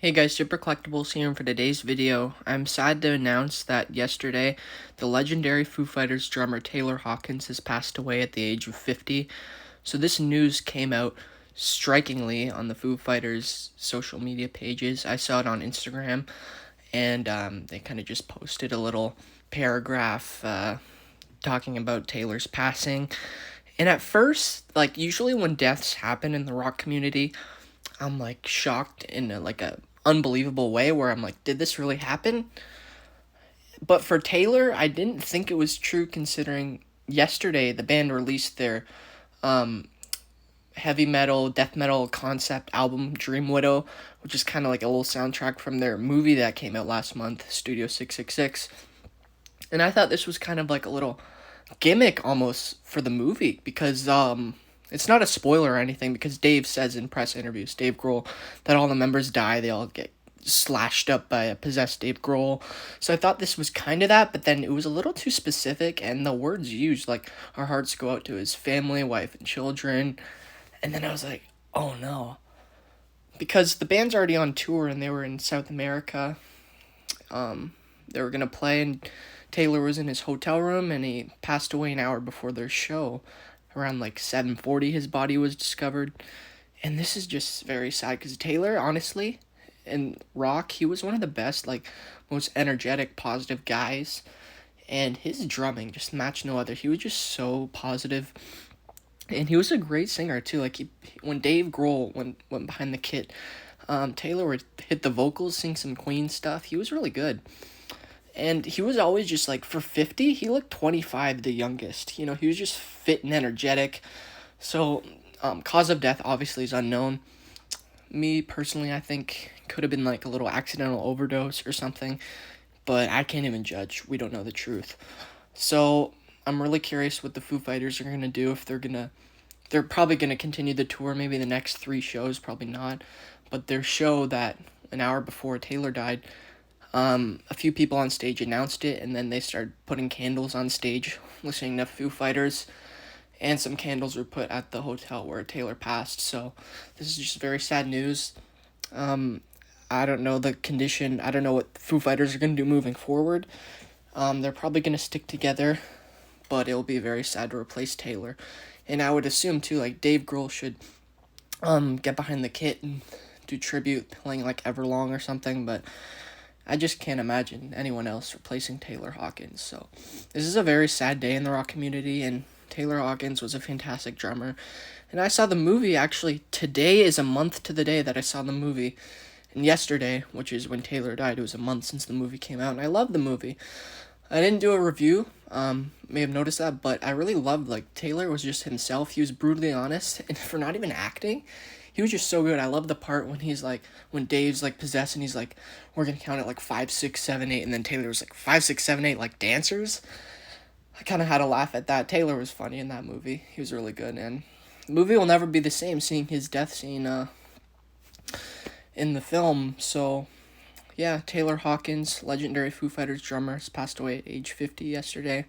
Hey guys, Super Collectibles here, and for today's video, I'm sad to announce that yesterday, the legendary Foo Fighters drummer Taylor Hawkins has passed away at the age of 50. So this news came out strikingly on the Foo Fighters social media pages. I saw it on Instagram, and they kind of just posted a little paragraph talking about Taylor's passing. And at first, usually when deaths happen in the rock community, I'm shocked in a unbelievable way where I'm like, did this really happen? But for Taylor, I didn't think it was true considering yesterday the band released their um heavy metal, death metal concept album Dream Widow, which is kind of like a little soundtrack from their movie that came out last month, Studio 666. And I thought this was kind of like a little gimmick almost for the movie because it's not a spoiler or anything because Dave says in press interviews, Dave Grohl, that all the members die, they all get slashed up by a possessed Dave Grohl. So I thought this was kind of that, but then it was a little too specific, and the words used, like, our hearts go out to his family, wife, and children. And then I was like, oh no. Because the band's already on tour and they were in South America. They were going to play, and Taylor was in his hotel room, and he passed away an hour before their show. Around like 7:40, his body was discovered. And this is just very sad because Taylor, honestly, in rock, he was one of the best, most energetic, positive guys. And his drumming just matched no other. He was just so positive. And he was a great singer, too. When Dave Grohl went behind the kit, Taylor would hit the vocals, sing some Queen stuff. He was really good. And he was always just for 50, he looked 25, the youngest. He was just fit and energetic. So, cause of death obviously is unknown. Me personally, I think could have been a little accidental overdose or something, but I can't even judge. We don't know the truth. So, I'm really curious what the Foo Fighters are going to do if they're probably going to continue the tour, maybe the next 3 shows, probably not. But their show that an hour before Taylor died, a few people on stage announced it, and then they started putting candles on stage, listening to Foo Fighters, and some candles were put at the hotel where Taylor passed. So this is just very sad news. I don't know the condition. I don't know what Foo Fighters are going to do moving forward. They're probably going to stick together, but it'll be very sad to replace Taylor. And I would assume, too, Dave Grohl should get behind the kit and do tribute, playing Everlong or something, but I just can't imagine anyone else replacing Taylor Hawkins. So this is a very sad day in the rock community, and Taylor Hawkins was a fantastic drummer. And I saw the movie, actually, today is a month to the day that I saw the movie. And yesterday, which is when Taylor died, it was a month since the movie came out, and I loved the movie. I didn't do a review, may have noticed that, but I really loved, Taylor was just himself. He was brutally honest, and for not even acting, he was just so good. I love the part when when Dave's possessed and he's we're gonna count it 5, 6, 7, 8, and then Taylor was 5, 6, 7, 8, like dancers. I kind of had a laugh at that. Taylor was funny in that movie. He was really good, and the movie will never be the same seeing his death scene in the film. So yeah, Taylor Hawkins, legendary Foo Fighters drummer, has passed away at age 50 yesterday.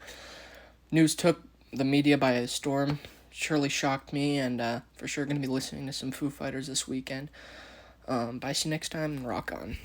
News took the media by storm. Surely shocked me, and for sure going to be listening to some Foo Fighters this weekend. Bye, see you next time, and rock on.